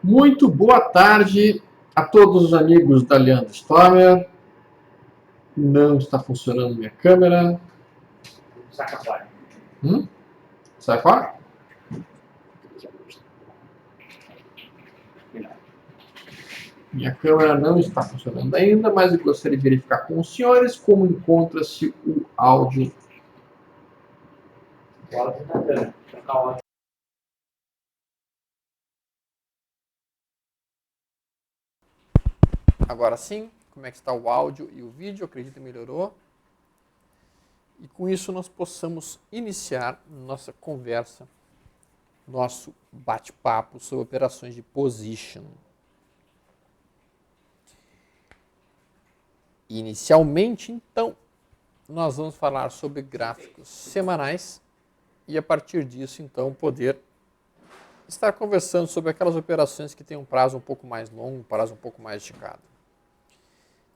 Muito boa tarde a todos os amigos da Leandro Stormer. Não está funcionando minha câmera. Saca fora. Sai fora? Minha câmera não está funcionando ainda, mas eu gostaria de verificar com os senhores como encontra-se o áudio. O áudio está dando. Trocar o áudio. Agora sim, como é que está o áudio e o vídeo? Acredito que melhorou. E com isso nós possamos iniciar nossa conversa, nosso bate-papo sobre operações de position. Inicialmente, então, nós vamos falar sobre gráficos semanais e a partir disso, então, poder estar conversando sobre aquelas operações que têm um prazo um pouco mais longo, um prazo um pouco mais esticado.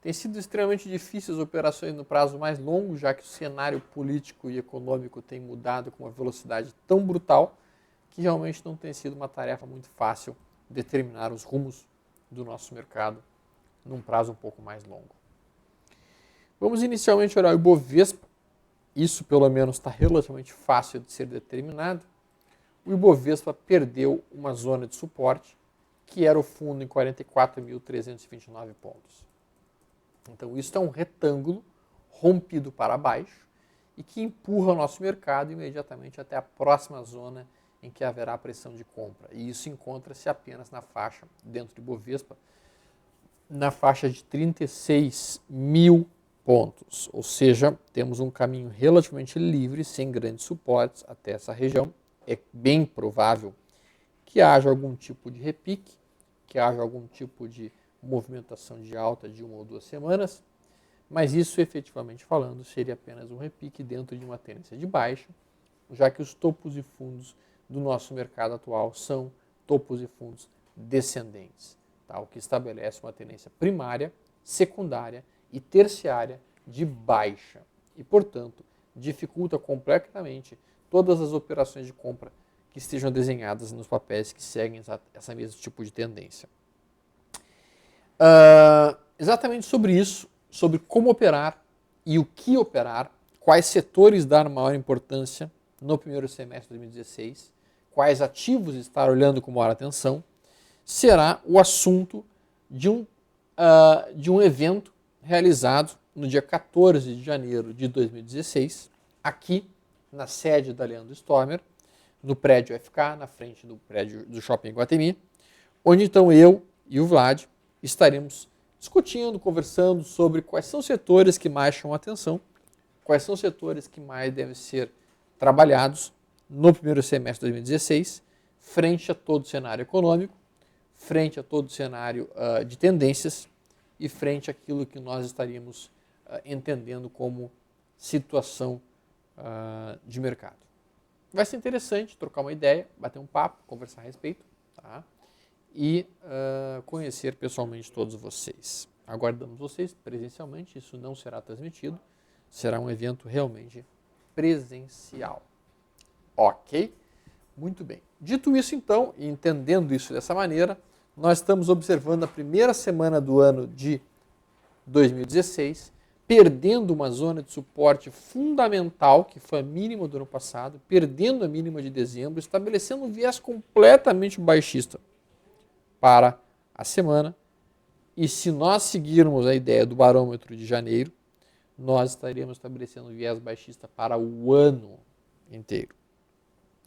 Tem sido extremamente difíceis as operações no prazo mais longo, já que o cenário político e econômico tem mudado com uma velocidade tão brutal que realmente não tem sido uma tarefa muito fácil determinar os rumos do nosso mercado num prazo um pouco mais longo. Vamos inicialmente olhar o Ibovespa. Isso pelo menos está relativamente fácil de ser determinado. O Ibovespa perdeu uma zona de suporte, que era o fundo em 44.329 pontos. Então, isso é um retângulo rompido para baixo e que empurra o nosso mercado imediatamente até a próxima zona em que haverá pressão de compra. E isso encontra-se apenas na faixa, dentro do Ibovespa, na faixa de 36 mil pontos. Ou seja, temos um caminho relativamente livre, sem grandes suportes até essa região. É bem provável que haja algum tipo de repique, que haja algum tipo de movimentação de alta de 1 ou 2 semanas, mas isso, efetivamente falando, seria apenas um repique dentro de uma tendência de baixa, já que os topos e fundos do nosso mercado atual são topos e fundos descendentes, tá? O que estabelece uma tendência primária, secundária e terciária de baixa e, portanto, dificulta completamente todas as operações de compra que estejam desenhadas nos papéis que seguem esse mesmo tipo de tendência. Exatamente sobre isso, sobre como operar e o que operar, quais setores dar maior importância no primeiro semestre de 2016, quais ativos estar olhando com maior atenção, será o assunto de um evento realizado no dia 14 de janeiro de 2016, aqui na sede da Leandro Stormer, no prédio FK, na frente do prédio do Shopping Iguatemi, onde então eu e o Vlad estaremos discutindo, conversando sobre quais são os setores que mais chamam a atenção, quais são os setores que mais devem ser trabalhados no primeiro semestre de 2016, frente a todo o cenário econômico, frente a todo o cenário de tendências e frente àquilo que nós estaríamos entendendo como situação de mercado. Vai ser interessante trocar uma ideia, bater um papo, conversar a respeito, tá? E conhecer pessoalmente todos vocês. Aguardamos vocês presencialmente, isso não será transmitido, será um evento realmente presencial. Ok? Muito bem. Dito isso então, e entendendo isso dessa maneira, nós estamos observando a primeira semana do ano de 2016, perdendo uma zona de suporte fundamental, que foi a mínima do ano passado, perdendo a mínima de dezembro, estabelecendo um viés completamente baixista para a semana. E se nós seguirmos a ideia do barômetro de janeiro, nós estaríamos estabelecendo um viés baixista para o ano inteiro,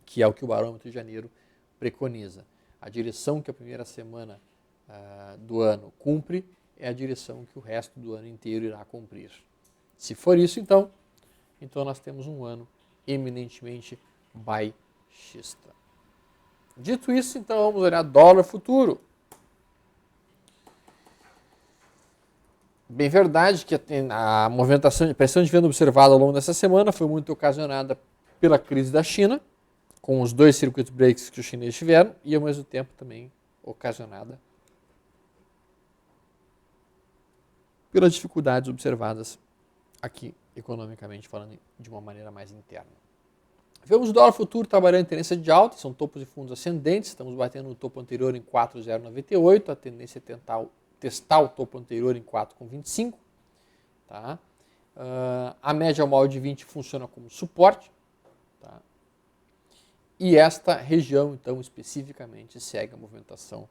que é o que o barômetro de janeiro preconiza. A direção que a primeira semana do ano cumpre é a direção que o resto do ano inteiro irá cumprir. Se for isso, então nós temos um ano eminentemente baixista. Dito isso, então vamos olhar dólar futuro. Bem verdade que a movimentação de pressão de venda observada ao longo dessa semana foi muito ocasionada pela crise da China, com os 2 circuit breaks que os chineses tiveram, e ao mesmo tempo também ocasionada pelas dificuldades observadas aqui, economicamente falando, de uma maneira mais interna. Vemos o dólar futuro trabalhando em tendência de alta, são topos e fundos ascendentes, estamos batendo no topo anterior em 4,098, a tendência é testar o topo anterior em 4,25. Tá? A média móvel de 20 funciona como suporte. Tá? E esta região, então, especificamente, segue a movimentação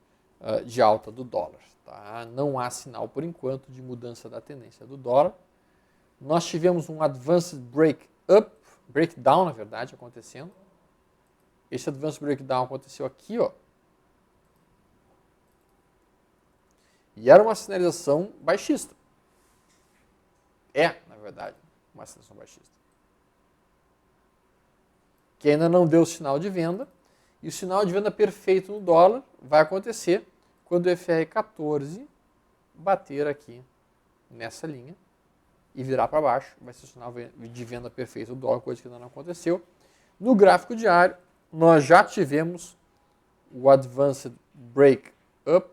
de alta do dólar. Tá? Não há sinal, por enquanto, de mudança da tendência do dólar. Nós tivemos um advanced breakdown, na verdade, acontecendo. Esse advanced breakdown aconteceu aqui, ó. E era uma sinalização baixista. Na verdade, uma sinalização baixista. Que ainda não deu sinal de venda. E o sinal de venda perfeito no dólar vai acontecer quando o FR14 bater aqui nessa linha e virar para baixo. Vai ser o sinal de venda perfeito do dólar, coisa que ainda não aconteceu. No gráfico diário, nós já tivemos o Advanced Break Up.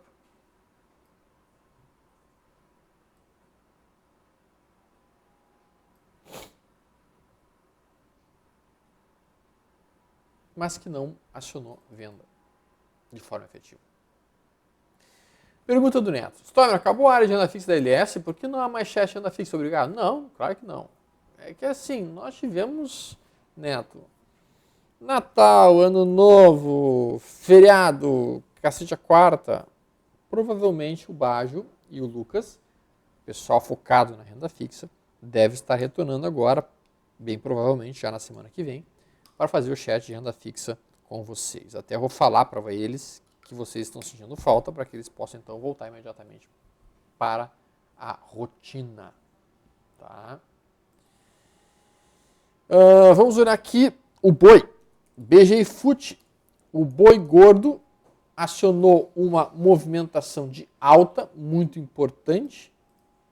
Mas que não acionou venda de forma efetiva. Pergunta do Neto. Stormer, acabou a área de renda fixa da LS, por que não há mais chat de renda fixa? Obrigado. Não, claro que não. É que assim, nós tivemos, Neto, Natal, Ano Novo, feriado, cacete a quarta. Provavelmente o Bajo e o Lucas, pessoal focado na renda fixa, deve estar retornando agora, bem provavelmente já na semana que vem, para fazer o chat de renda fixa com vocês. Até vou falar para eles que vocês estão sentindo falta, para que eles possam então voltar imediatamente para a rotina. Tá? Vamos olhar aqui o boi. BGI FUT, o boi gordo acionou uma movimentação de alta muito importante,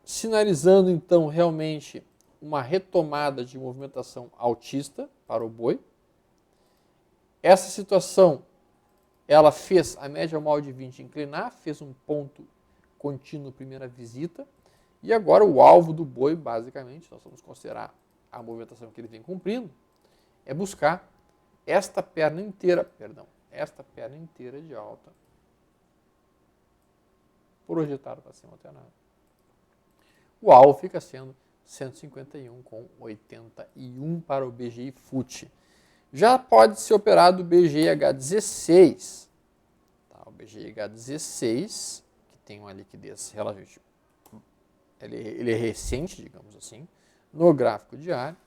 sinalizando então realmente uma retomada de movimentação altista para o boi. Essa situação, ela fez a média móvel de 20 inclinar, fez um ponto contínuo primeira visita, e agora o alvo do boi, basicamente, nós vamos considerar a movimentação que ele vem cumprindo, é buscar esta perna inteira de alta, projetada para cima até nada. O alvo fica sendo 151,81 para o BGI FUT. Já pode ser operado o BGH16. Tá, o BGH16, que tem uma liquidez relativamente, ele é recente, digamos assim, no gráfico diário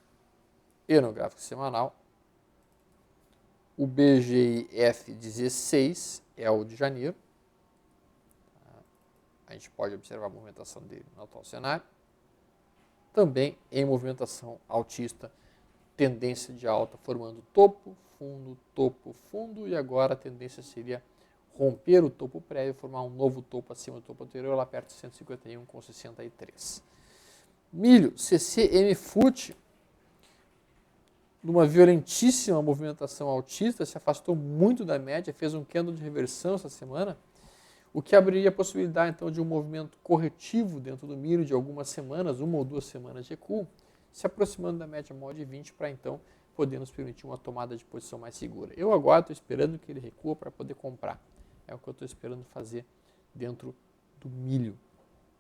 e no gráfico semanal. O BGIF16 é o de janeiro. A gente pode observar a movimentação dele no atual cenário. Também em movimentação altista, tendência de alta formando topo, fundo, e agora a tendência seria romper o topo prévio, formar um novo topo acima do topo anterior, lá perto de 151,63. Milho, CCM FUT, numa violentíssima movimentação altista, se afastou muito da média, fez um candle de reversão essa semana, o que abriria a possibilidade então de um movimento corretivo dentro do milho de algumas semanas, 1 ou 2 semanas de recuo, se aproximando da média móvel de 20 para então poder nos permitir uma tomada de posição mais segura. Eu agora estou esperando que ele recua para poder comprar. É o que eu estou esperando fazer dentro do milho.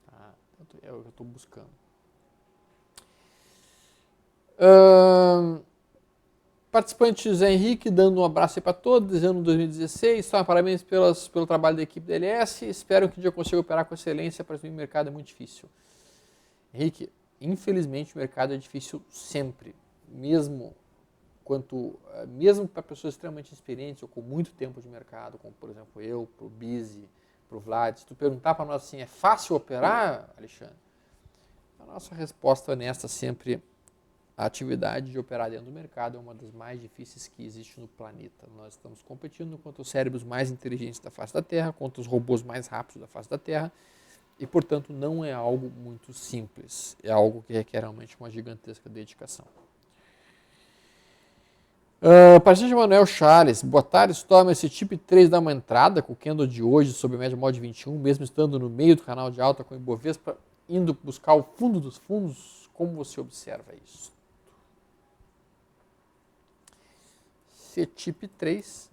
Tá? É o que eu estou buscando. Participante José Henrique, dando um abraço aí para todos, desejando 2016. Só parabéns pelo trabalho da equipe da LS. Espero que um dia eu consiga operar com excelência, para o mercado é muito difícil. Henrique, infelizmente o mercado é difícil sempre, mesmo para pessoas extremamente experientes ou com muito tempo de mercado, como por exemplo eu, para o Bizi, para o Vlad. Se tu perguntar para nós assim, é fácil operar, Alexandre? A nossa resposta honesta sempre: a atividade de operar dentro do mercado é uma das mais difíceis que existe no planeta. Nós estamos competindo contra os cérebros mais inteligentes da face da Terra, contra os robôs mais rápidos da face da Terra, e, portanto, não é algo muito simples. É algo que requer realmente uma gigantesca dedicação. Parceiro Manuel Charles, boa tarde, Stormer. Esse tipo 3 dá uma entrada com o candle de hoje sobre a média móvel de 21, mesmo estando no meio do canal de alta com o Ibovespa, indo buscar o fundo dos fundos. Como você observa isso? CTIP 3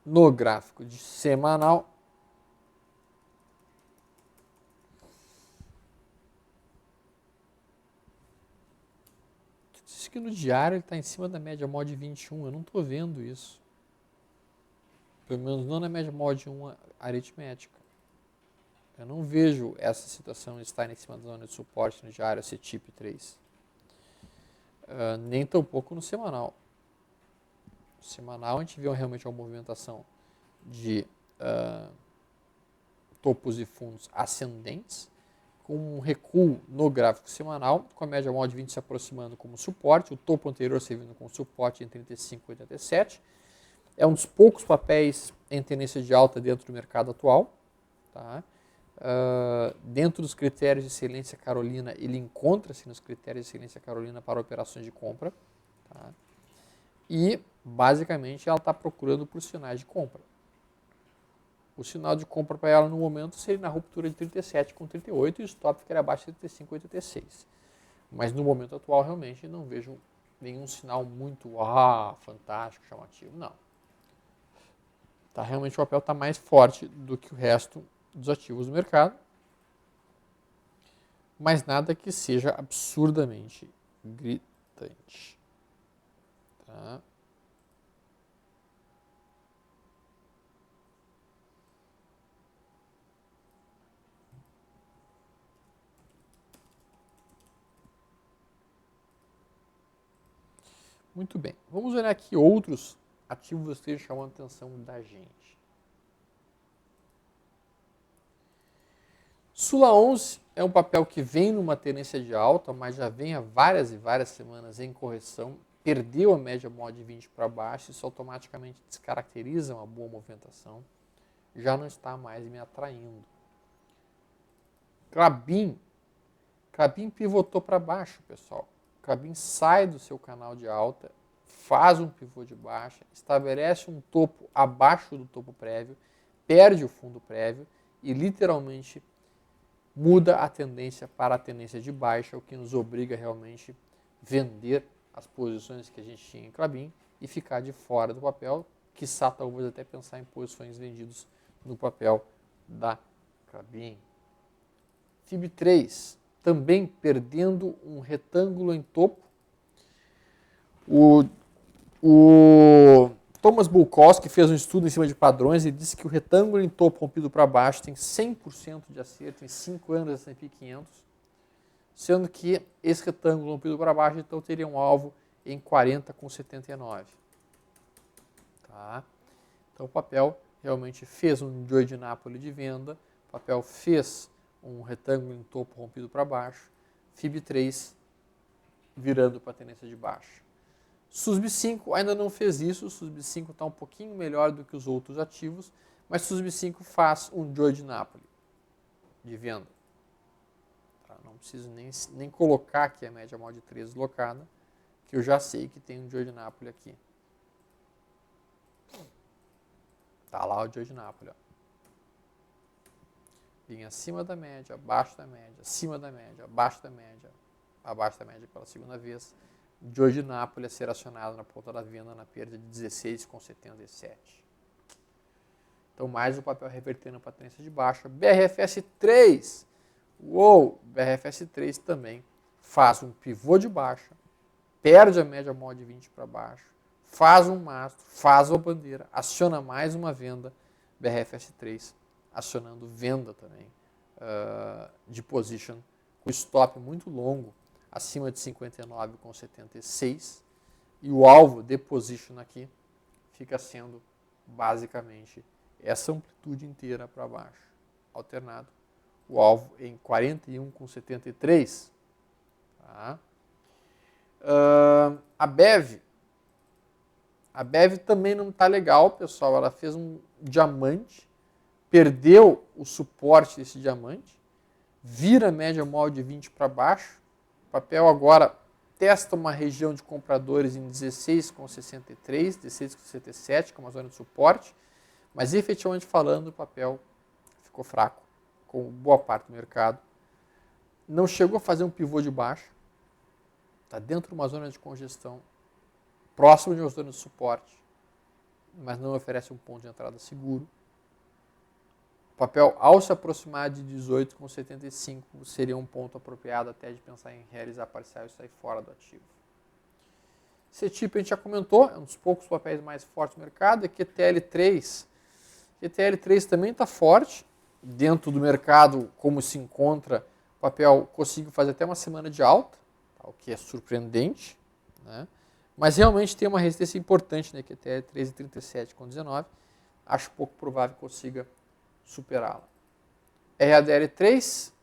no gráfico de semanal. Diz que no diário ele está em cima da média móvel de 21. Eu não estou vendo isso. Pelo menos não na média móvel de 1 aritmética. Eu não vejo essa situação estar em cima da zona de suporte no diário CTIP 3. Nem tampouco no semanal. No semanal a gente vê realmente uma movimentação de topos e fundos ascendentes, com um recuo no gráfico semanal, com a média móvel de 20 se aproximando como suporte, o topo anterior servindo como suporte em 35 e 87. É um dos poucos papéis em tendência de alta dentro do mercado atual. Tá? Dentro dos critérios de excelência Carolina, ele encontra-se nos critérios de excelência Carolina para operações de compra. Tá? E, basicamente, ela está procurando por sinais de compra. O sinal de compra para ela no momento seria na ruptura de 37 com 38 e o stop ficaria abaixo de 35 e 86. Mas no momento atual, realmente, não vejo nenhum sinal muito fantástico, chamativo. Não. Realmente o papel está mais forte do que o resto dos ativos do mercado, mas nada que seja absurdamente gritante. Tá? Muito bem. Vamos olhar aqui outros ativos que estejam chamando a atenção da gente. Sula 11 é um papel que vem numa tendência de alta, mas já vem há várias e várias semanas em correção, perdeu a média móvel de 20 para baixo, isso automaticamente descaracteriza uma boa movimentação, já não está mais me atraindo. Klabin pivotou para baixo, pessoal. Klabin sai do seu canal de alta, faz um pivô de baixa, estabelece um topo abaixo do topo prévio, perde o fundo prévio e literalmente muda a tendência para a tendência de baixa, o que nos obriga realmente a vender as posições que a gente tinha em Klabin e ficar de fora do papel, quiçá talvez até pensar em posições vendidas no papel da Klabin. FIB3 também perdendo um retângulo em topo. O Thomas Bulkowski fez um estudo em cima de padrões e disse que o retângulo em topo rompido para baixo tem 100% de acerto em 5 anos da S&P 500, sendo que esse retângulo rompido para baixo então teria um alvo em 40,79. Tá? Então o papel realmente fez um Joy de Napoli de venda, o papel fez um retângulo em topo rompido para baixo, FIB3 virando para a tendência de baixa. SUSB 5 ainda não fez isso, o SUSB 5 está um pouquinho melhor do que os outros ativos, mas o SUSB 5 faz um Joy de Napoli de venda. Tá? Não preciso nem colocar aqui a média móvel de 3 deslocada, que eu já sei que tem um Joy de Napoli aqui. Tá lá o Joy de Napoli. Ó. Linha acima da média, abaixo da média, acima da média, abaixo da média pela segunda vez. Joy de Napoli a ser acionado na ponta da venda na perda de 16,77. Então, mais o papel revertendo para a tendência de baixa. BRFS 3. BRFS 3 também faz um pivô de baixa, perde a média móvel de 20 para baixo, faz um mastro, faz uma bandeira, aciona mais uma venda. BRFS 3 acionando venda também de position, com stop muito longo, acima de 59,76, e o alvo de position aqui fica sendo basicamente essa amplitude inteira para baixo, alternado, o alvo em 41,73. Tá? A BEV também não está legal, pessoal, ela fez um diamante, perdeu o suporte desse diamante, vira a média móvel de 20 para baixo, o papel agora testa uma região de compradores em 16,63, 16,67 como a zona de suporte, mas efetivamente falando o papel ficou fraco, com boa parte do mercado. Não chegou a fazer um pivô de baixa, está dentro de uma zona de congestão próximo de uma zona de suporte, mas não oferece um ponto de entrada seguro. O papel, ao se aproximar de 18,75, seria um ponto apropriado até de pensar em realizar parcial e sair fora do ativo. CETIP a gente já comentou, é um dos poucos papéis mais fortes do mercado, é QTL3. QTL3 também está forte, dentro do mercado, como se encontra, o papel conseguiu fazer até uma semana de alta, tá, o que é surpreendente, né? Mas realmente tem uma resistência importante, né, QTL 13,37,19, acho pouco provável que consiga superá-la. RADL3,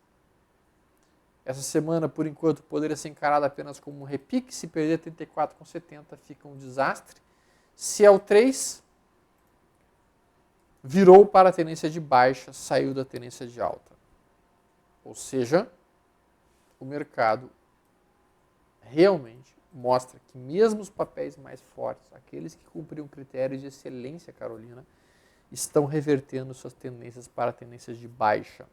essa semana, por enquanto, poderia ser encarada apenas como um repique. Se perder 34,70, fica um desastre. CL3 virou para a tendência de baixa, saiu da tendência de alta. Ou seja, o mercado realmente mostra que mesmo os papéis mais fortes, aqueles que cumpriam critérios de excelência, Carolina, estão revertendo suas tendências para tendências de baixa.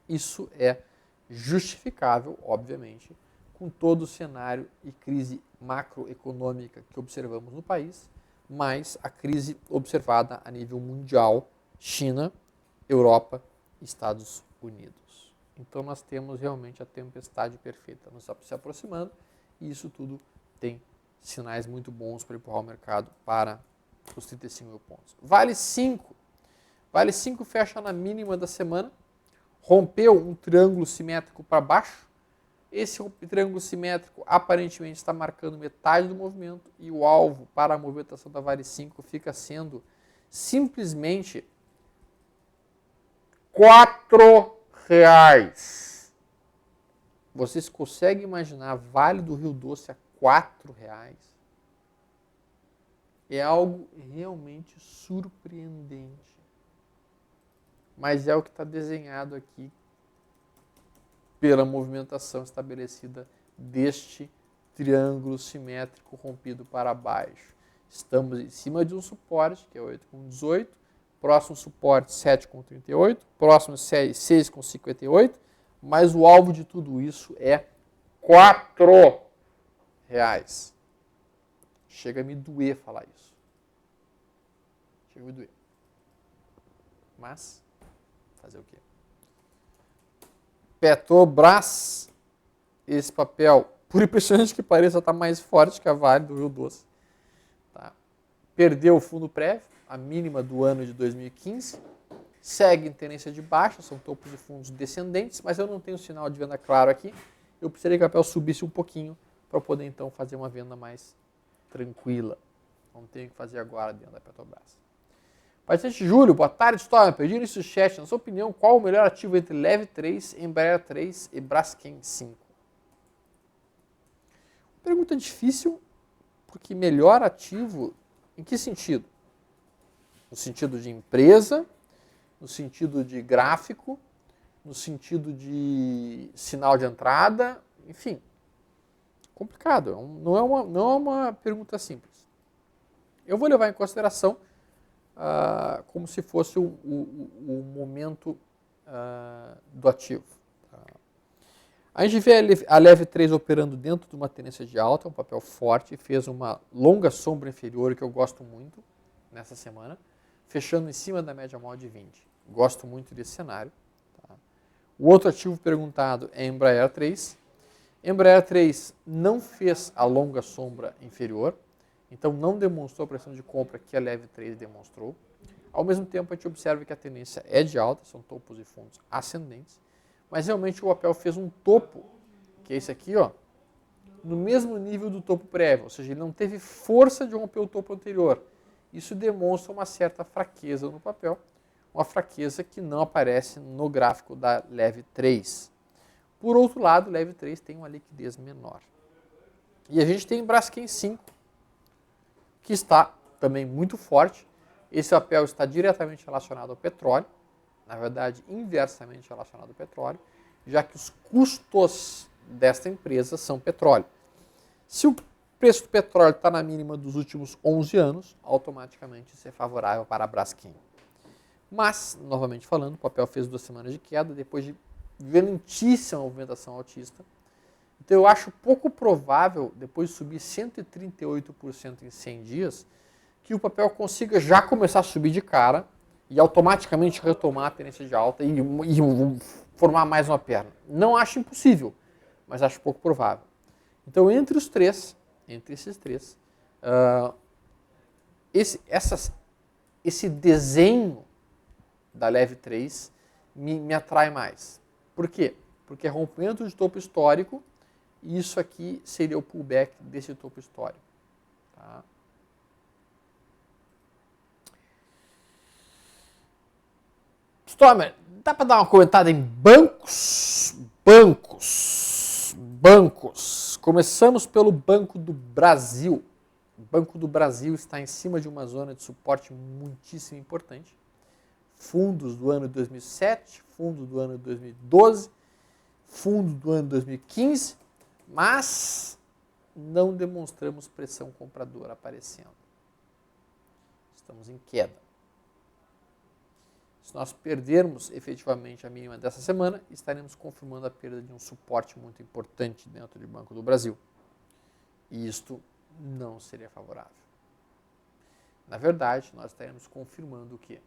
Isso é justificável, obviamente, com todo o cenário e crise macroeconômica que observamos no país, mais a crise observada a nível mundial, China, Europa e Estados Unidos. Então nós temos realmente a tempestade perfeita nos se aproximando e isso tudo tem sinais muito bons para empurrar o mercado para os 35 mil pontos. Vale 5. Vale 5 fecha na mínima da semana. Rompeu um triângulo simétrico para baixo. Esse triângulo simétrico aparentemente está marcando metade do movimento e o alvo para a movimentação da Vale 5 fica sendo simplesmente R$4. Vocês conseguem imaginar Vale do Rio Doce a R$4? É algo realmente surpreendente. Mas é o que está desenhado aqui pela movimentação estabelecida deste triângulo simétrico rompido para baixo. Estamos em cima de um suporte, que é 8,18, próximo suporte 7,38, próximo 6,58, mas o alvo de tudo isso é R$4. Chega a me doer falar isso. Chega a me doer. Mas, fazer o quê? Petrobras, esse papel, por impressionante que pareça, está mais forte que a Vale do Rio Doce. Tá? Perdeu o fundo prévio, a mínima do ano de 2015. Segue em tendência de baixa, são topos de fundos descendentes, mas eu não tenho sinal de venda claro aqui. Eu precisaria que o papel subisse um pouquinho para poder então fazer uma venda mais tranquila. Não tenho que fazer agora dentro da Petrobras. Paciente Júlio, boa tarde, Storm. Perdi nesse chat. Na sua opinião, qual o melhor ativo entre Leve 3, Embraer 3 e Braskem 5? Pergunta difícil, porque melhor ativo, em que sentido? No sentido de empresa, no sentido de gráfico, no sentido de sinal de entrada, enfim. Complicado, não é uma pergunta simples. Eu vou levar em consideração como se fosse o momento do ativo. Tá? A gente vê a Leve 3 operando dentro de uma tendência de alta, um papel forte, fez uma longa sombra inferior, que eu gosto muito nessa semana, fechando em cima da média móvel de 20. Gosto muito desse cenário. Tá? O outro ativo perguntado é Embraer 3. Embraer 3 não fez a longa sombra inferior, então não demonstrou a pressão de compra que a Leve 3 demonstrou. Ao mesmo tempo, a gente observa que a tendência é de alta, são topos de fundos ascendentes, mas realmente o papel fez um topo, que é esse aqui, ó, no mesmo nível do topo prévio, ou seja, ele não teve força de romper o topo anterior. Isso demonstra uma certa fraqueza no papel, uma fraqueza que não aparece no gráfico da Leve 3. Por outro lado, Leve 3 tem uma liquidez menor. E a gente tem Braskem 5, que está também muito forte. Esse papel está diretamente relacionado ao petróleo, na verdade, inversamente relacionado ao petróleo, já que os custos desta empresa são petróleo. Se o preço do petróleo está na mínima dos últimos 11 anos, automaticamente isso é favorável para a Braskem. Mas, novamente falando, o papel fez 2 semanas de queda, depois de violentíssima movimentação altista, Então eu acho pouco provável, depois de subir 138% em 100 dias, que o papel consiga já começar a subir de cara e automaticamente retomar a tendência de alta e formar mais uma perna. Não acho impossível, mas acho pouco provável. Então, entre esses três, esse desenho da leve 3 me atrai mais. Por quê? Porque é rompimento de topo histórico e isso aqui seria o pullback desse topo histórico. Tá? Stormer, dá para dar uma comentada em bancos? Bancos. Começamos pelo Banco do Brasil. O Banco do Brasil está em cima de uma zona de suporte muitíssimo importante. Fundos do ano de 2007, fundo do ano de 2012, fundo do ano de 2015, mas não demonstramos pressão compradora aparecendo. Estamos em queda. Se nós perdermos efetivamente a mínima dessa semana, estaremos confirmando a perda de um suporte muito importante dentro do Banco do Brasil. E isto não seria favorável. Na verdade, nós estaremos confirmando o quê?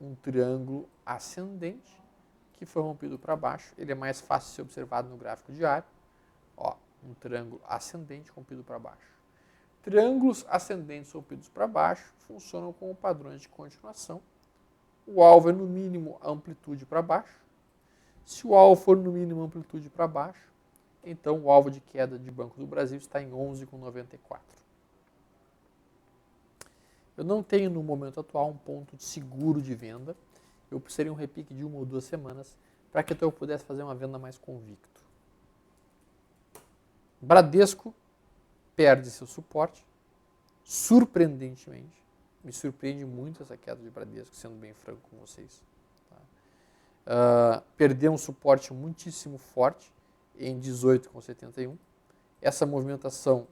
Um triângulo ascendente que foi rompido para baixo. Ele é mais fácil de ser observado no gráfico diário. Ó, um triângulo ascendente rompido para baixo. Triângulos ascendentes rompidos para baixo funcionam como padrões de continuação. O alvo é no mínimo a amplitude para baixo. Se o alvo for no mínimo a amplitude para baixo, então o alvo de queda de Banco do Brasil está em 11,94. Eu não tenho no momento atual um ponto seguro de venda. Eu precisaria um repique de 1 ou 2 semanas para que eu pudesse fazer uma venda mais convicto. Bradesco perde seu suporte, surpreendentemente. Me surpreende muito essa queda de Bradesco, sendo bem franco com vocês. Tá? Perdeu um suporte muitíssimo forte em 18,71. Essa movimentação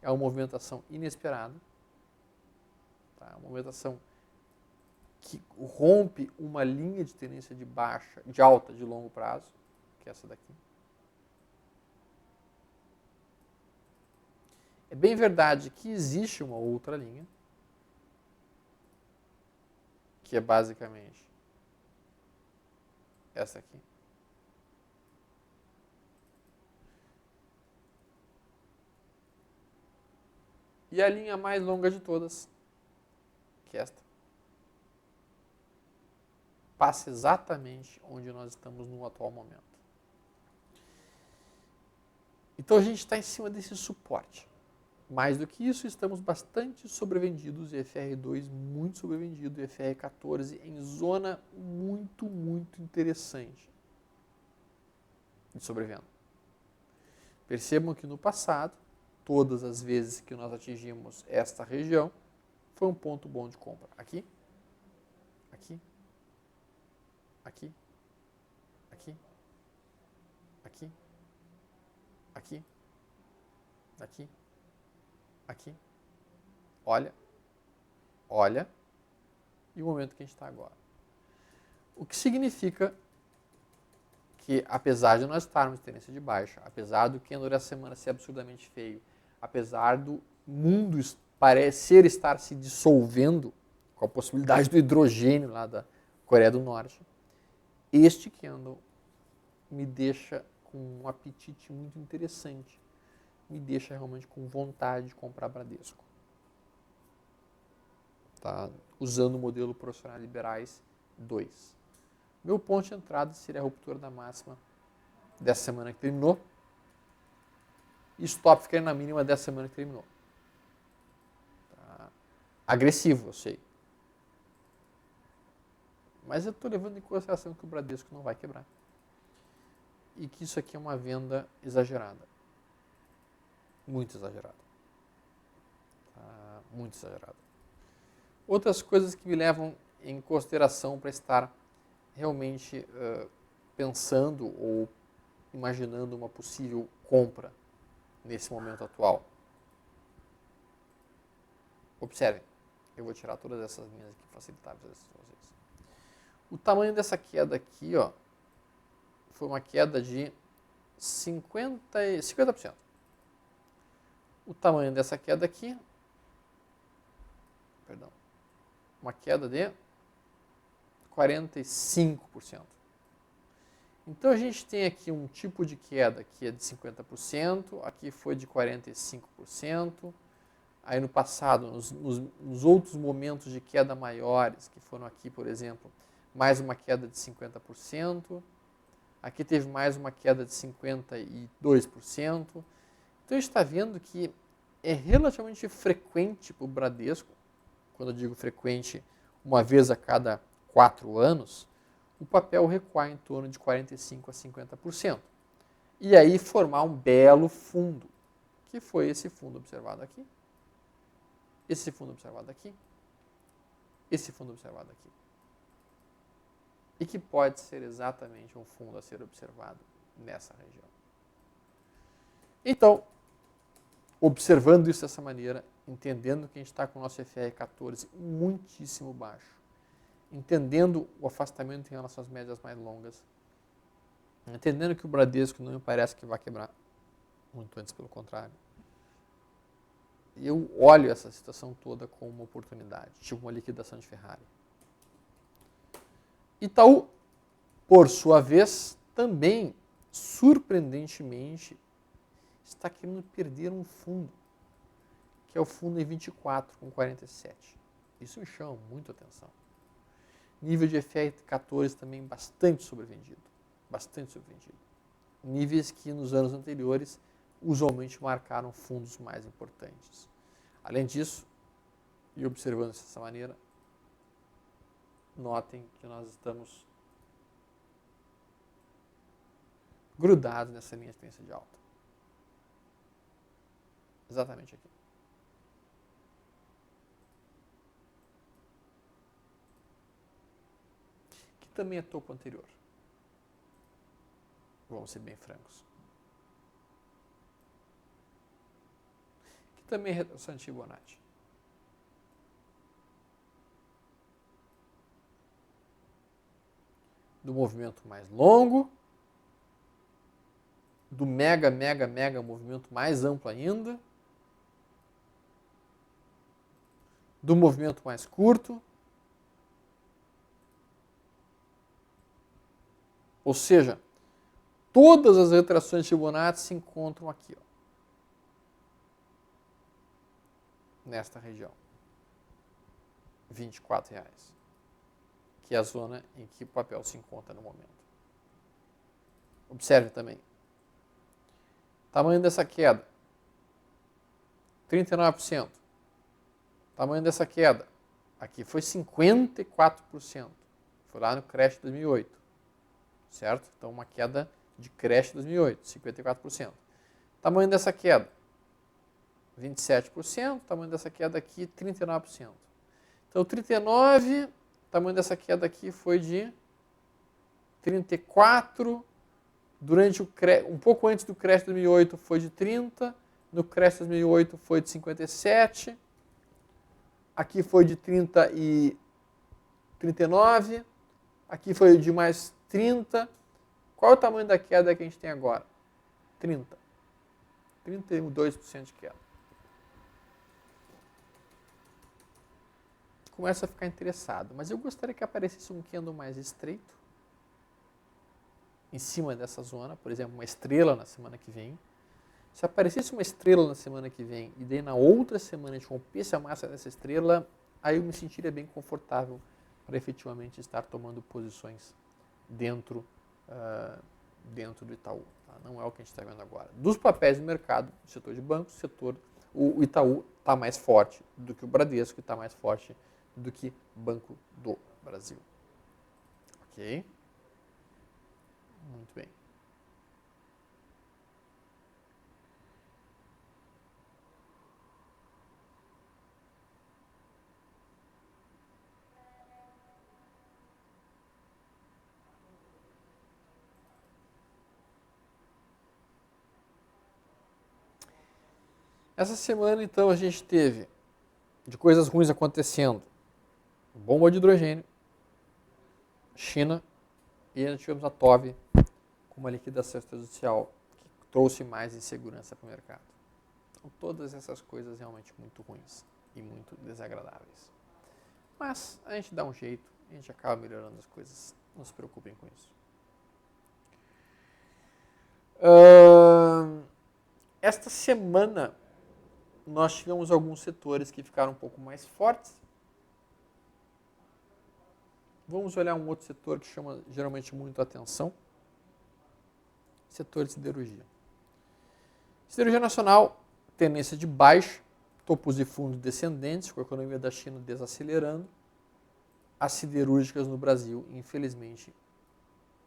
é uma movimentação inesperada. Tá? Uma movimentação que rompe uma linha de tendência de baixa, de alta, de longo prazo, que é essa daqui. É bem verdade que existe uma outra linha, que é basicamente essa aqui. E a linha mais longa de todas, que é esta, passa exatamente onde nós estamos no atual momento. Então a gente está em cima desse suporte. Mais do que isso, estamos bastante sobrevendidos, IFR2 muito sobrevendido, IFR14 em zona muito interessante de sobrevenda. Percebam que no passado, todas as vezes que nós atingimos esta região, foi um ponto bom de compra. Aqui, aqui, aqui, aqui, aqui, aqui, aqui. Aqui, olha, e o momento que a gente está agora. O que significa que, apesar de nós estarmos em tendência de baixa, apesar do candle dessa semana ser absurdamente feio, apesar do mundo parecer estar se dissolvendo, com a possibilidade do hidrogênio lá da Coreia do Norte, este candle me deixa com um apetite muito interessante. Me deixa realmente com vontade de comprar Bradesco. Tá? Usando o modelo profissional liberais 2. Meu ponto de entrada seria a ruptura da máxima dessa semana que terminou. E stop ficaria na mínima dessa semana que terminou. Tá? Agressivo, eu sei. Mas eu estou levando em consideração que o Bradesco não vai quebrar. E que isso aqui é uma venda exagerada. Muito exagerado. Tá? Muito exagerado. Outras coisas que me levam em consideração para estar realmente pensando ou imaginando uma possível compra nesse momento atual. Observem, eu vou tirar todas essas linhas aqui facilitáveis para vocês. O tamanho dessa queda aqui, ó, foi uma queda de 50%. O tamanho dessa queda aqui, perdão, uma queda de 45%. Então a gente tem aqui um tipo de queda que é de 50%, aqui foi de 45%. Aí no passado, nos outros momentos de queda maiores, que foram aqui, por exemplo, mais uma queda de 50%. Aqui teve mais uma queda de 52%. Então a gente está vendo que é relativamente frequente para o Bradesco, quando eu digo frequente, uma vez a cada 4 anos, o papel recuar em torno de 45% a 50%. E aí formar um belo fundo, que foi esse fundo observado aqui, esse fundo observado aqui, esse fundo observado aqui. E que pode ser exatamente um fundo a ser observado nessa região. Então, observando isso dessa maneira, entendendo que a gente está com o nosso FR14 muitíssimo baixo, entendendo o afastamento em relação às médias mais longas, entendendo que o Bradesco não me parece que vai quebrar, muito antes pelo contrário, eu olho essa situação toda como uma oportunidade, tipo uma liquidação de Ferrari. Itaú, por sua vez, também, surpreendentemente, está querendo perder um fundo, que é o fundo em 24 com 47. Isso me chama muito a atenção. Nível de FR14 também bastante sobrevendido. Bastante sobrevendido. Níveis que nos anos anteriores usualmente marcaram fundos mais importantes. Além disso, e observando dessa maneira, notem que nós estamos grudados nessa linha de tendência de alta. Exatamente aqui. Que também é topo anterior. Vamos ser bem francos. Que também é retração de Fibonacci. Do movimento mais longo, do mega movimento mais amplo ainda, do movimento mais curto, ou seja, todas as retrações de Fibonacci se encontram aqui, ó, nesta região, R$24, que é a zona em que o papel se encontra no momento. Observe também, tamanho dessa queda, 39%. Tamanho dessa queda, aqui foi 54%. Foi lá no crash de 2008. Certo? Então, uma queda de crash de 2008, 54%. Tamanho dessa queda, 27%. Tamanho dessa queda aqui, 39%. Então, 39%, tamanho dessa queda aqui foi de 34%. Durante um pouco antes do crash de 2008 foi de 30%. No crash de 2008 foi de 57%. Aqui foi de 30 e 39, aqui foi de mais 30. Qual é o tamanho da queda que a gente tem agora? 30. 32% de queda. Começa a ficar interessado, mas eu gostaria que aparecesse um candle mais estreito, em cima dessa zona, por exemplo, uma estrela na semana que vem. Se aparecesse uma estrela na semana que vem e daí na outra semana a gente rompesse a massa dessa estrela, aí eu me sentiria bem confortável para efetivamente estar tomando posições dentro do Itaú. Tá? Não é o que a gente está vendo agora. Dos papéis do mercado, do setor de bancos, o Itaú está mais forte do que o Bradesco e está mais forte do que Banco do Brasil. Ok? Muito bem. Essa semana, então, a gente teve de coisas ruins acontecendo. Bomba de hidrogênio, China, e ainda tivemos a TOV com uma liquidação extrajudicial trouxe mais insegurança para o mercado. Então, todas essas coisas realmente muito ruins e muito desagradáveis. Mas a gente dá um jeito, a gente acaba melhorando as coisas. Não se preocupem com isso. Esta semana nós tivemos alguns setores que ficaram um pouco mais fortes. Vamos olhar um outro setor que chama geralmente muito a atenção. Setor de siderurgia. Siderurgia nacional, tendência de baixa, topos de fundo descendentes, com a economia da China desacelerando. As siderúrgicas no Brasil, infelizmente,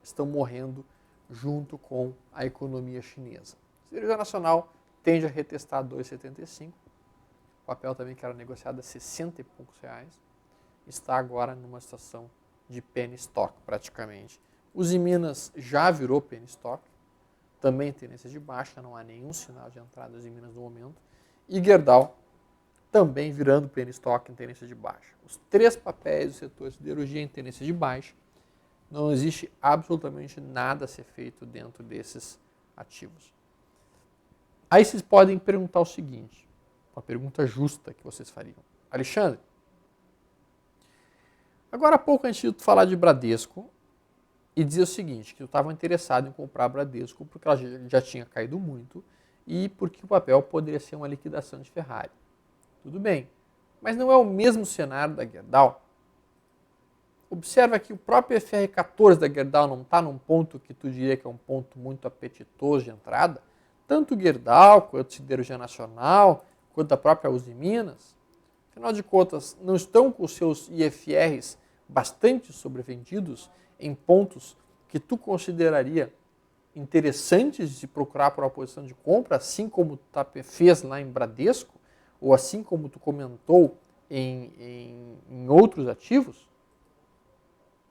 estão morrendo junto com a economia chinesa. A siderurgia nacional tende a retestar 2,75. O papel também que era negociado a 60 e poucos reais. Está agora numa situação de penny stock, praticamente. Uzi Minas já virou penny stock. Também tendência de baixa, não há nenhum sinal de entrada Uzi Minas no momento. E Gerdau também virando penny stock em tendência de baixa. Os três papéis do setor de siderurgia em tendência de baixa. Não existe absolutamente nada a ser feito dentro desses ativos. Aí vocês podem perguntar o seguinte, uma pergunta justa que vocês fariam. Alexandre, agora há pouco a gente falar de Bradesco e dizer o seguinte, que eu estava interessado em comprar Bradesco porque ela já tinha caído muito e porque o papel poderia ser uma liquidação de Ferrari. Tudo bem, mas não é o mesmo cenário da Gerdau? Observa que o próprio FR14 da Gerdau não está num ponto que tu diria que é um ponto muito apetitoso de entrada. Tanto o Gerdau, quanto o Siderurgia Nacional, quanto a própria Uzi Minas. Afinal de contas, não estão com os seus IFRs bastante sobrevendidos em pontos que tu consideraria interessantes de se procurar por uma posição de compra, assim como tu fez lá em Bradesco, ou assim como tu comentou em outros ativos?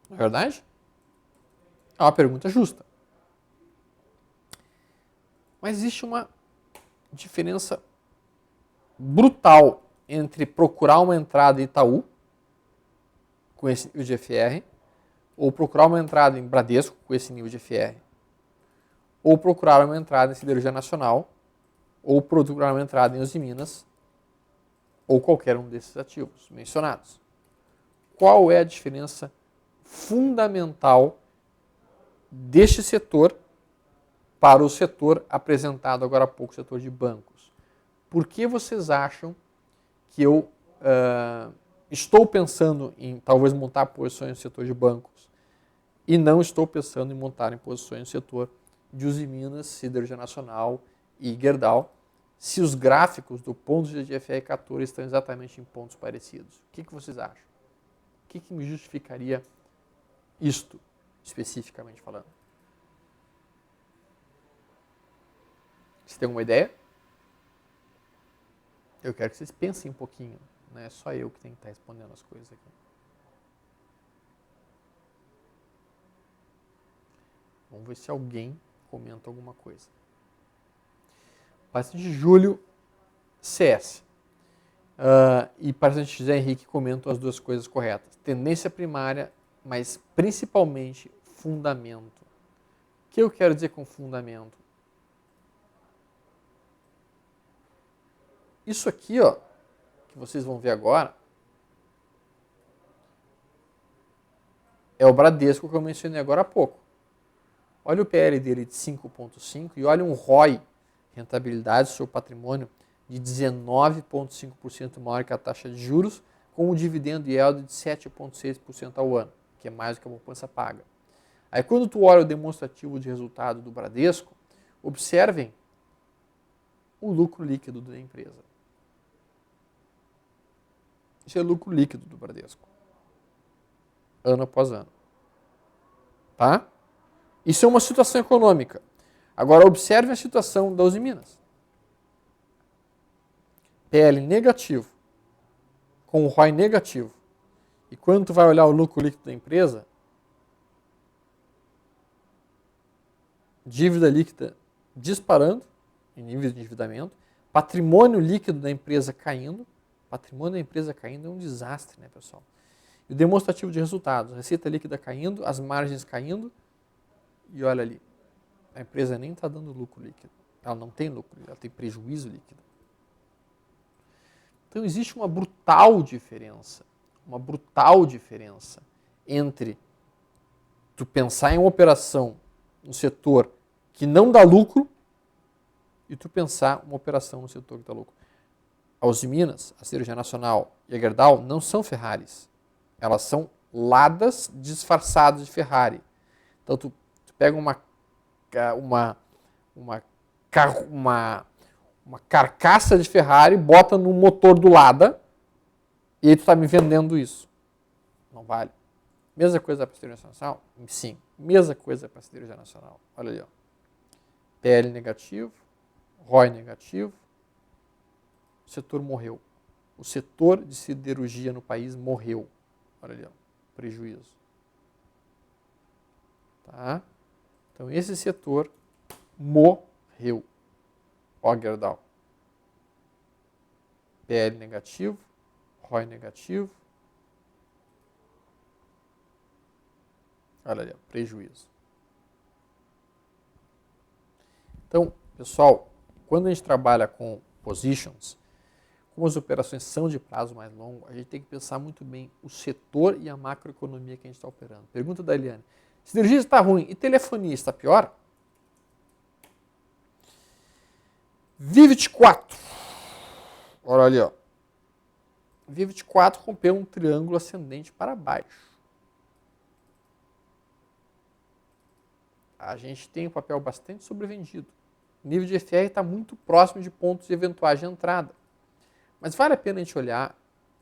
Não é verdade? É uma pergunta justa. Mas existe uma diferença brutal entre procurar uma entrada em Itaú, com esse nível de FR, ou procurar uma entrada em Bradesco, com esse nível de FR, ou procurar uma entrada em Siderurgia Nacional, ou procurar uma entrada em Uzi Minas, ou qualquer um desses ativos mencionados. Qual é a diferença fundamental deste setor para o setor apresentado agora há pouco, o setor de bancos? Por que vocês acham que eu estou pensando em talvez montar posições no setor de bancos e não estou pensando em montar em posições no setor de Uzi Minas, Siderurgia Nacional e Gerdau, se os gráficos do ponto de FR14 estão exatamente em pontos parecidos? O que vocês acham? O que me justificaria isto, especificamente falando? Você tem alguma ideia? Eu quero que vocês pensem um pouquinho. Não é só eu que tenho que estar respondendo as coisas aqui. Vamos ver se alguém comenta alguma coisa. Paciente de Júlio, CS. E paciente José Henrique comentam as duas coisas corretas. Tendência primária, mas principalmente fundamento. O que eu quero dizer com fundamento? Isso aqui, ó, que vocês vão ver agora, é o Bradesco que eu mencionei agora há pouco. Olha o PL dele de 5,5 e olha um ROI, rentabilidade sobre o patrimônio, de 19,5% maior que a taxa de juros, com um dividendo yield de 7,6% ao ano, que é mais do que a poupança paga. Aí quando tu olha o demonstrativo de resultado do Bradesco, observem o lucro líquido da empresa. Isso é o lucro líquido do Bradesco, ano após ano. Tá? Isso é uma situação econômica. Agora observe a situação da Uzi Minas. PL negativo, com o ROI negativo. E quando tu vai olhar o lucro líquido da empresa, dívida líquida disparando, em nível de endividamento, patrimônio líquido da empresa caindo. Patrimônio da empresa caindo é um desastre, né, pessoal? E o demonstrativo de resultados, receita líquida caindo, as margens caindo, e olha ali, a empresa nem está dando lucro líquido. Ela não tem lucro, ela tem prejuízo líquido. Então existe uma brutal diferença entre tu pensar em uma operação no setor que não dá lucro e tu pensar uma operação no setor que dá lucro. A Uzi Minas, a Cirurgia Nacional e a Gerdau não são Ferraris. Elas são Ladas disfarçadas de Ferrari. Então tu pega uma carcaça de Ferrari, bota no motor do Lada e aí tu está me vendendo isso. Não vale. Mesma coisa para a Cirurgia Nacional? Sim. Mesma coisa para a Cirurgia Nacional. Olha ali, ó. PL negativo, ROI negativo, o setor morreu. O setor de siderurgia no país morreu. Olha ali, ó. Prejuízo. Tá? Então esse setor morreu. Ó, Gerdau. PL negativo, ROI negativo. Olha ali, ó, prejuízo. Então, pessoal, quando a gente trabalha com positions, como as operações são de prazo mais longo, a gente tem que pensar muito bem o setor e a macroeconomia que a gente está operando. Pergunta da Eliane. Siderurgia está ruim e telefonia está pior? Vivit 4. Olha ali, ó. Vivit 4 rompeu um triângulo ascendente para baixo. A gente tem um papel bastante sobrevendido. O nível de FR está muito próximo de pontos eventuais de entrada. Mas vale a pena a gente olhar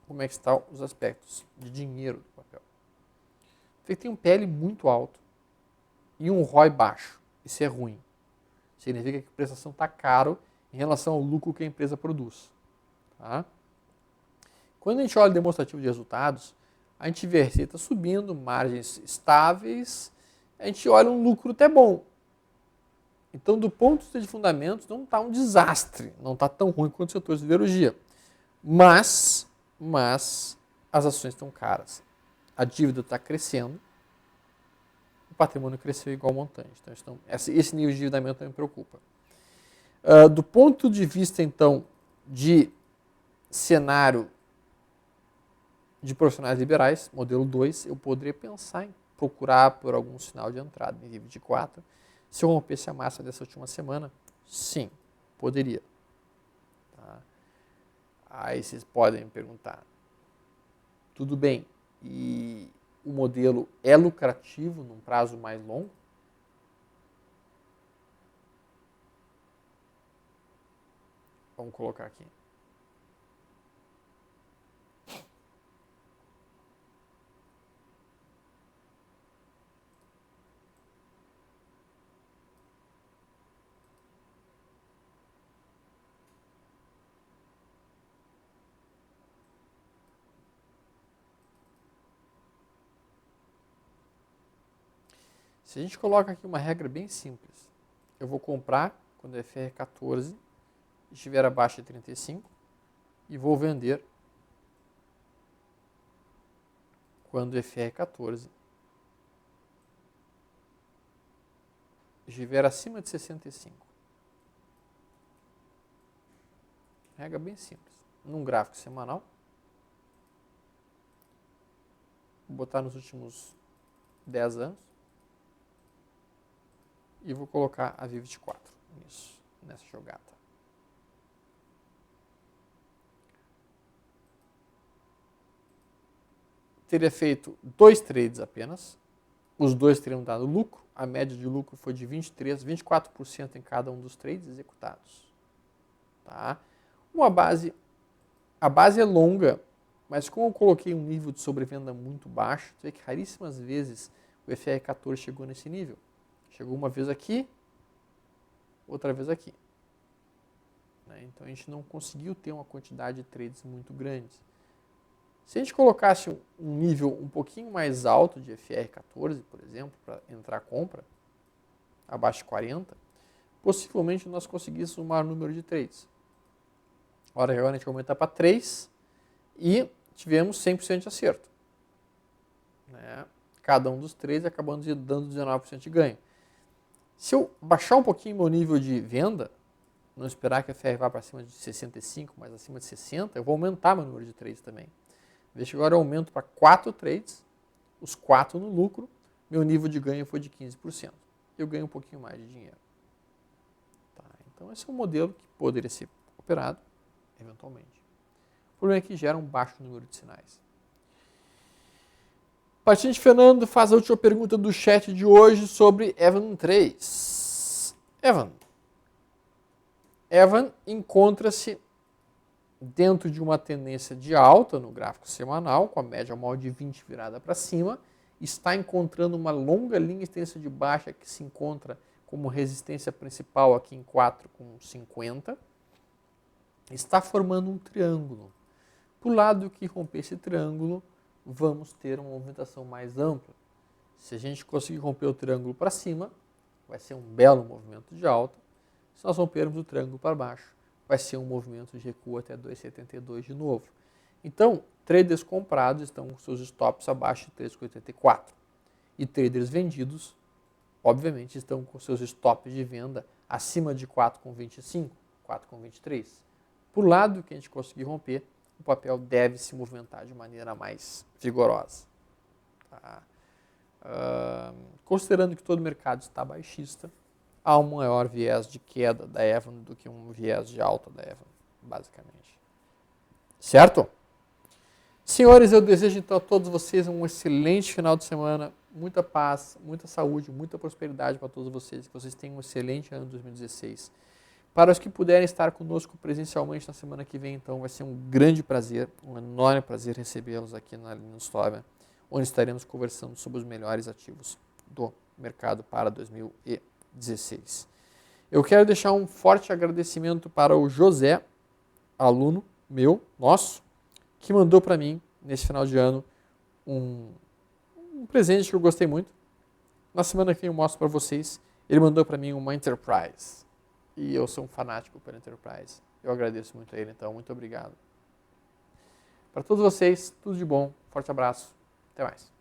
como é que estão os aspectos de dinheiro do papel. Você tem um PL muito alto e um ROI baixo. Isso é ruim. Significa que a prestação está caro em relação ao lucro que a empresa produz. Tá? Quando a gente olha o demonstrativo de resultados, a gente vê a receita subindo, margens estáveis, a gente olha um lucro até bom. Então, do ponto de vista de fundamentos, não está um desastre, não está tão ruim quanto o setor de siderurgia. Mas as ações estão caras. A dívida está crescendo, o patrimônio cresceu igual ao montante. Então, esse nível de endividamento me preocupa. Do ponto de vista, então, de cenário de profissionais liberais, modelo 2, eu poderia pensar em procurar por algum sinal de entrada em nível de 4. Se eu rompesse a máxima dessa última semana, sim, poderia. Tá? Aí vocês podem me perguntar, tudo bem, e o modelo é lucrativo num prazo mais longo? Vamos colocar aqui. Se a gente coloca aqui uma regra bem simples, eu vou comprar quando o FR 14 estiver abaixo de 35 e vou vender quando o FR 14 estiver acima de 65. Regra bem simples. Num gráfico semanal, vou botar nos últimos 10 anos e vou colocar a Vivit 4 nessa jogada. Teria feito 2 trades apenas, os dois teriam dado lucro, a média de lucro foi de 24% em cada um dos trades executados. Tá? A base é longa, mas como eu coloquei um nível de sobrevenda muito baixo, você vê que raríssimas vezes o FR14 chegou nesse nível. Chegou uma vez aqui, outra vez aqui. Então a gente não conseguiu ter uma quantidade de trades muito grandes. Se a gente colocasse um nível um pouquinho mais alto de FR14, por exemplo, para entrar a compra, abaixo de 40, possivelmente nós conseguíssemos um maior número de trades. Agora a gente aumentar para 3 e tivemos 100% de acerto. Cada um dos trades acabando dando 19% de ganho. Se eu baixar um pouquinho meu nível de venda, não esperar que a FR vá para cima de 65, mas acima de 60, eu vou aumentar meu número de trades também. Veja que agora eu aumento para 4 trades, os 4 no lucro, meu nível de ganho foi de 15%. Eu ganho um pouquinho mais de dinheiro. Tá, então esse é um modelo que poderia ser operado, eventualmente. O problema é que gera um baixo número de sinais. Patente Fernando faz a última pergunta do chat de hoje sobre Evan 3. Evan encontra-se dentro de uma tendência de alta no gráfico semanal, com a média móvel de 20 virada para cima, está encontrando uma longa linha de tendência de baixa que se encontra como resistência principal aqui em 4,50. Está formando um triângulo. Para o lado que romper esse triângulo, vamos ter uma movimentação mais ampla. Se a gente conseguir romper o triângulo para cima, vai ser um belo movimento de alta. Se nós rompermos o triângulo para baixo, vai ser um movimento de recuo até 2,72 de novo. Então, traders comprados estão com seus stops abaixo de 3,84. E traders vendidos, obviamente, estão com seus stops de venda acima de 4,25, 4,23. Por lado que a gente conseguir romper, o papel deve se movimentar de maneira mais vigorosa. Tá? Considerando que todo o mercado está baixista, há um maior viés de queda da Evan do que um viés de alta da Evan, basicamente. Certo? Senhores, eu desejo então a todos vocês um excelente final de semana, muita paz, muita saúde, muita prosperidade para todos vocês, que vocês tenham um excelente ano de 2016. Para os que puderem estar conosco presencialmente na semana que vem, então, vai ser um grande prazer, um enorme prazer recebê-los aqui na Linus Torben, onde estaremos conversando sobre os melhores ativos do mercado para 2016. Eu quero deixar um forte agradecimento para o José, aluno nosso, que mandou para mim, nesse final de ano, um presente que eu gostei muito. Na semana que vem eu mostro para vocês. Ele mandou para mim uma Enterprise. E eu sou um fanático pela Enterprise. Eu agradeço muito a ele, então, muito obrigado. Para todos vocês, tudo de bom. Forte abraço. Até mais.